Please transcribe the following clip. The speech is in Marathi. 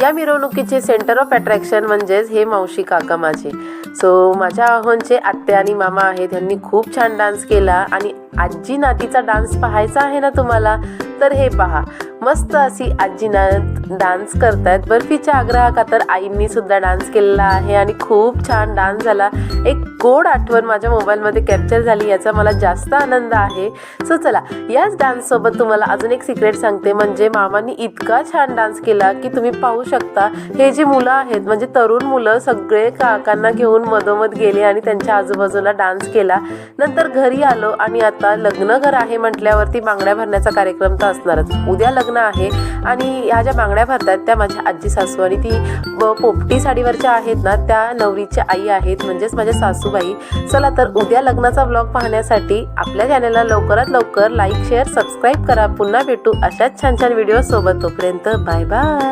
या मिरवणुकीचे सेंटर ऑफ अट्रॅक्शन म्हणजेच हे मावशी काका माझे. सो माझ्या आहोंचे आत्या आणि मामा आहेत, त्यांनी खूप छान डान्स केला. आणि आजी नातीचा डान्स पाहायचा आहे ना तुम्हाला, तर हे पहा, मस्त अशी आजी नात डान्स करतायत. बर्फीच्या आग्रहाखातर आईंनी सुद्धा डान्स केलेला आहे आणि खूप छान डान्स झाला. एक गोड आठवण माझ्या मोबाईलमध्ये कॅप्चर झाली, याचा मला जास्त आनंद आहे. सो चला, याच डान्ससोबत तुम्हाला अजून एक सिक्रेट सांगते. म्हणजे मामांनी इतका छान डान्स केला की तुम्ही पाहू शकता, हे जे मुलं आहेत म्हणजे तरुण मुलं सगळे काकांना घेऊन मधोमध गेले आणि त्यांच्या आजूबाजूला डान्स केला. नंतर घरी आलो आणि आता लग्न घर आहे म्हटल्यावरती बांगड्या भरण्याचा कार्यक्रम तर असणारच. उद्या लग्न आहे आणि ह्या ज्या बांगड्या भरतात त्या माझ्या आजी सासू आणि ती पोपटी साडीवरच्या आहेत ना, त्या नवरीच्या आई आहेत, म्हणजेच माझ्या सासूबाई. चला तर उद्या लग्नाचा व्लॉग पाहण्यासाठी आपल्या चॅनलला लवकरात लवकर लाईक शेअर सबस्क्राईब करा. पुन्हा भेटू अशाच छान छान व्हिडिओ सोबत. तोपर्यंत बाय बाय.